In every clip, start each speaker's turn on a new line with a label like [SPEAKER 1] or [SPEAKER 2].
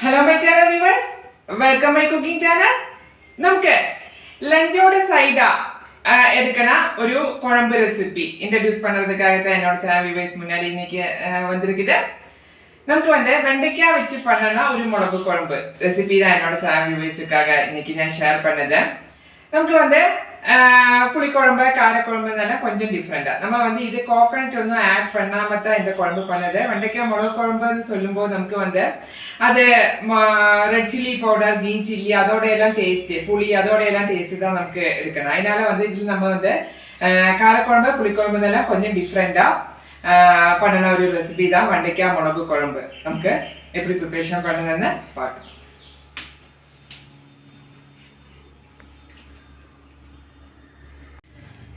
[SPEAKER 1] Hello my channel viewers, welcome my cooking channel. നമുക്ക് ലഞ്ചോட സൈഡാ എടുക്കണ ഒരു കുഴമ്പ് റെസിപ്പി ഇൻട്രൊഡ്യൂസ് பண்றதுக்காக தான் என்னோட சேனல் வியூவர்ஸ் முன்னாடி இன்னைக்கு வந்திருக்குது. നമുക്ക് வெண்டைக்காய் வச்சு பண்ணனா ஒரு மிளகு குழம்பு ரெசிபி தான் என்னோட சேனல் வியூவர்ஸ்க்காக இன்னைக்கு நான் ஷேர் பண்ணது. നമുക്ക് புளிக்குழம்பு காரக்குழம்புனால கொஞ்சம் டிஃப்ரெண்டா நம்ம இது கோகனட் ஒன்றும் ஆட் பண்ணாம தான் இந்த குழம்பு பண்ணது. வெண்டைக்காய் மிளகு குழம்புன்னு சொல்லும்போது நமக்கு அது red chilli powder green chilli அதோட எல்லாம் டேஸ்ட் புளி அதோட எல்லாம் டேஸ்ட் தான் நமக்கு எடுக்கணும். அதனால இதில் நம்ம காரக்குழம்பு புளிக்குழம்புனால கொஞ்சம் டிஃப்ரெண்டா பண்ணின ஒரு ரெசிபி தான் வெண்டைக்காய் மிளகு குழம்பு. நமக்கு எப்படி ப்ரிப்பரேஷன் பண்ணுறதுன்னு பார்க்கலாம்.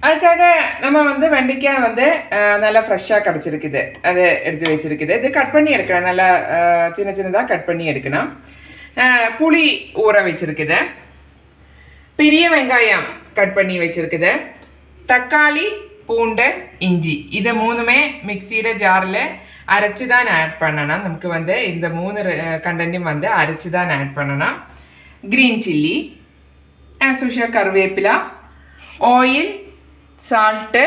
[SPEAKER 1] அதுக்காக நம்ம வெண்டைக்காய் நல்லா ஃப்ரெஷ்ஷாக கிடச்சிருக்குது, அது எடுத்து வச்சுருக்குது. இது கட் பண்ணி எடுக்கணும், நல்லா சின்ன சின்னதாக கட் பண்ணி எடுக்கணும். புளி ஊற வச்சுருக்குது, பெரிய வெங்காயம் கட் பண்ணி வச்சுருக்குது, தக்காளி பூண்டு இஞ்சி இது மூணுமே மிக்சிയുടെ ஜாரில் அரைச்சி தான் ஆட் பண்ணணும். நமக்கு இந்த மூணு கண்டென்ட்டும் அரைச்சி தான் ஆட் பண்ணணும். க்ரீன் சில்லி ஆஸ் யூஷுவல், கருவேப்பிலை, oil, salt,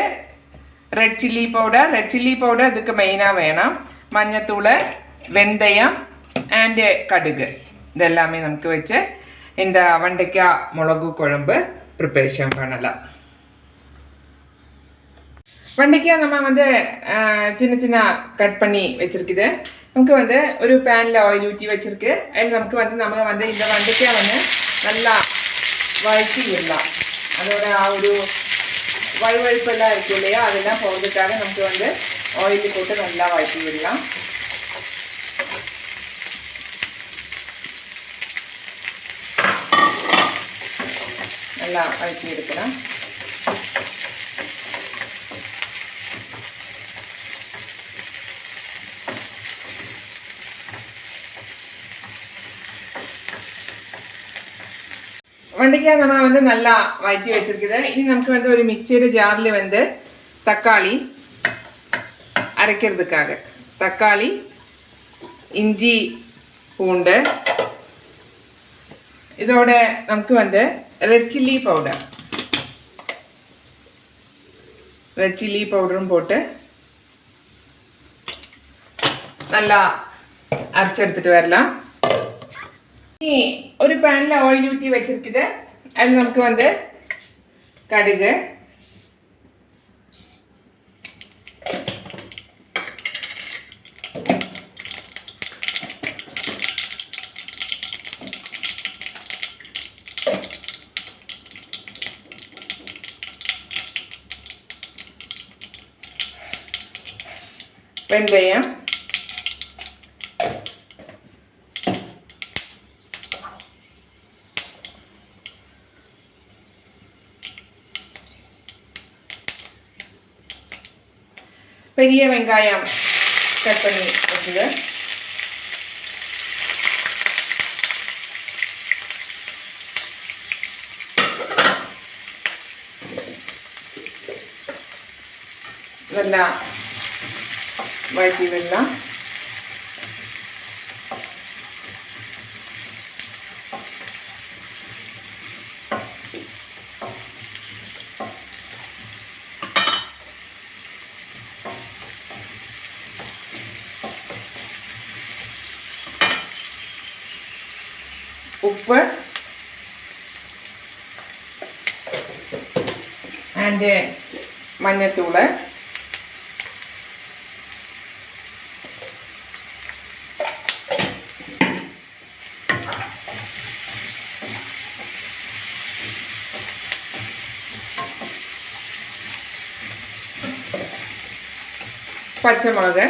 [SPEAKER 1] red chilli powder இதுக்கு மெயினாக வேணும், மஞ்சத்தூள், வெந்தயம் அண்டு கடுகு இதெல்லாமே நமக்கு வச்சு இந்த வெண்டைக்காய் மிளகு குழம்பு ப்ரிப்பரேஷன் பண்ணலாம். வெண்டைக்காய் நம்ம சின்ன சின்ன கட் பண்ணி வச்சுருக்குது. நமக்கு ஒரு பேனில் ஆயில் ஊற்றி வச்சுருக்கு. அதில் நமக்கு நம்ம இந்த வெண்டைக்காய் நல்லா வதக்கி விடலாம். அதோட ஒரு வழுவழுப்பெல்லாம் இருக்கும் இல்லையா, அதெல்லாம் போகிறதுக்காக நமக்கு ஆயில் போட்டு நல்லா வதக்கி விடலாம். நல்லா வதக்கி எடுக்கலாம். வெண்டைக்காய் நம்ம நல்லா வதக்கி வச்சிருக்குது. இனி நமக்கு ஒரு மிக்சியோட ஜாரில் தக்காளி அரைக்கிறதுக்காக தக்காளி, இஞ்சி, பூண்டு, இதோட நமக்கு ரெட் சில்லி பவுடரும் போட்டு நல்லா அரைச்செடுத்துட்டு வரலாம். ஒரு பேனில் ஆயில் ஊற்றி வச்சிருக்குது. அது நமக்கு கடுகு, வெந்தயம், பெரிய வெங்காயம் கட் பண்ணி வச்சுங்க, நல்லா வதக்கி விடலாம். உப்பு அண்டு மஞ்சத்தூள், பச்சை மிளகு,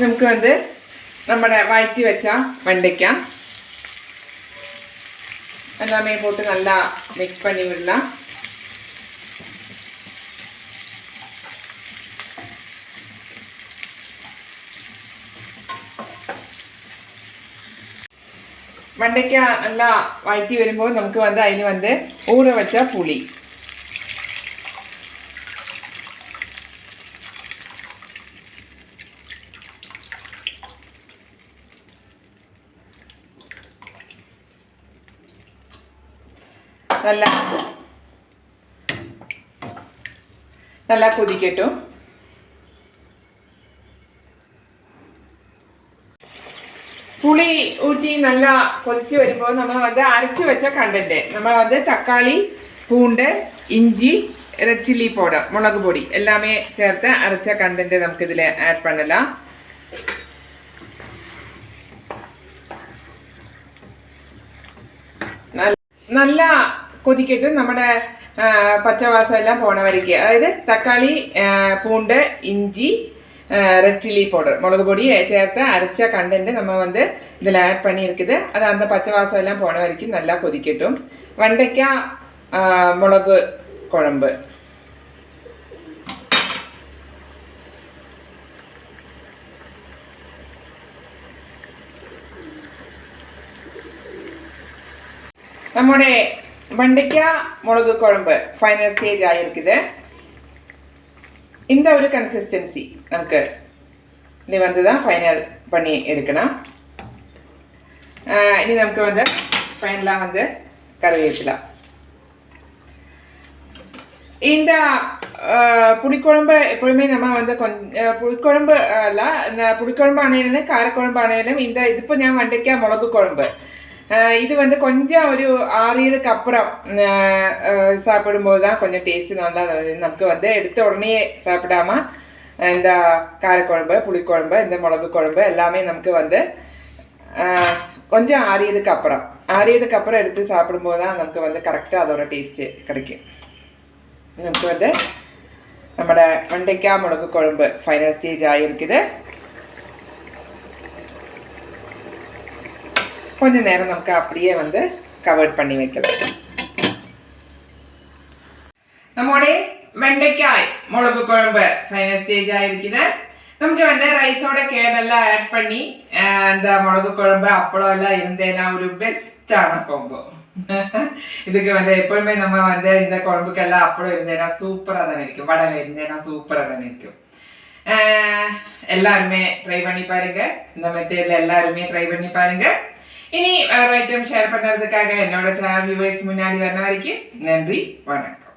[SPEAKER 1] நமக்கு நம்ம வதக்கி வச்சா வெண்டைக்காய் எல்லாமே போட்டு நல்லா மிக்ஸ் பண்ணி விடலாம். வெண்டைக்காய் நல்லா வதக்கி வரும்போது நமக்கு அதில் ஊற வச்ச புளி நல்லா கொதிக்கட்டும். புளி ஊற்றி நல்லா கொதிச்சு வரும்போது நம்ம வந்து அரைச்சி வச்ச கண்டென்ட், நம்ம வந்து தக்காளி, பூண்டு, இஞ்சி, ரெட் சில்லி பவுடர், மிளகு பொடி எல்லாமே சேர்த்து அரைச்ச கண்டென்ட் நமக்கு இதில் ஆட் பண்ணலாம். நல்லா கொதிக்கட்டும். നമ്മുടെ പച്ചവാസം എല്ലാം പോണ വരയ്ക്ക്, അതായത് തക്കാളി, പൂണ്ട്, ഇഞ്ചി, ரெட் சில்லி பவுடர், மிளகு பொடி சேர்த்து அரைச்ச கண்டென்ட் நம்ம வந்து இதில் ஆட் பண்ணியிருக்குது. அது அந்த பச்சை வாசம் எல்லாம் போன வரைக்கும் நல்லா கொதிக்கட்டும். வெண்டைக்காய் மிளகு குழம்பு. நம்முடைய வெண்டைக்காய் மிளகு குழம்பு ஃபைனல் ஸ்டேஜ் ஆகிருக்குது. இந்த ஒரு கன்சிஸ்டன்சி நமக்கு இது வந்து தான் ஃபைனல் பண்ணி எடுக்கணும். இனி நமக்கு வந்து ஃபைனலாக வந்து கருவேப்பிலை. இந்த புளிக்குழம்பு எப்பொழுதுமே நம்ம வந்து கொஞ்சம் புளிக்குழம்பு അല്ല, இந்த புளிக்குழம்பு ആണെങ്കിലും കാരക്കുഴമ്പ് ആണെങ്കിലും இந்த இது இப்போ ഞാൻ വെണ്ടയ്ക്ക മുളക് குழம்பு இது வந்து கொஞ்சம் ஒரு ஆறியதுக்கு அப்புறம் சாப்பிடும்போது தான் கொஞ்சம் டேஸ்ட் நல்லா நமக்கு வந்து எடுத்த உடனே சாப்பிடாம இந்த காரக்குழம்பு, புளிக்குழம்பு, இந்த மிளகு குழம்பு எல்லாமே நமக்கு வந்து கொஞ்சம் ஆறியதுக்கு அப்புறம் எடுத்து சாப்பிடும்போது தான் நமக்கு வந்து கரெக்டாக அதோட டேஸ்ட்டு கிடைக்கும். நமக்கு வந்து நம்மளோட வெண்டைக்காய் மிளகு குழம்பு ஃபைனல் ஸ்டேஜ் ஆகிருக்குது. கொஞ்ச நேரம் நமக்கு அப்படியே வந்து கவர் பண்ணி வைக்கலாம். நம்முடைய வெண்டைக்காய் மிளகு குழம்பு ஃபைனல் ஸ்டேஜ் ஆகிருக்குது. நமக்கு வந்து ரைஸோட கேடெல்லாம் ஆட் பண்ணி இந்த மிளகு குழம்பு அப்பளம் எல்லாம் இருந்தேன்னா ஒரு பெஸ்டான கோம்போ. இதுக்கு வந்து எப்பவுமே நம்ம வந்து இந்த குழம்புக்கெல்லாம் அப்பளம் இருந்தேன்னா சூப்பராக தானே இருக்கும், வடை இருந்தேன்னா சூப்பராக தானே இருக்கும். எல்லாருமே ட்ரை பண்ணி பாருங்க. இந்த மெத்தேடில் எல்லாருமே ட்ரை பண்ணி பாருங்க. இனி வேறு ஐட்டம் ஷேர் பண்ணுறதுக்காக என்னோட சேனல் வியூவர்ஸ் முன்னாடி வர வரைக்கும் நன்றி, வணக்கம்.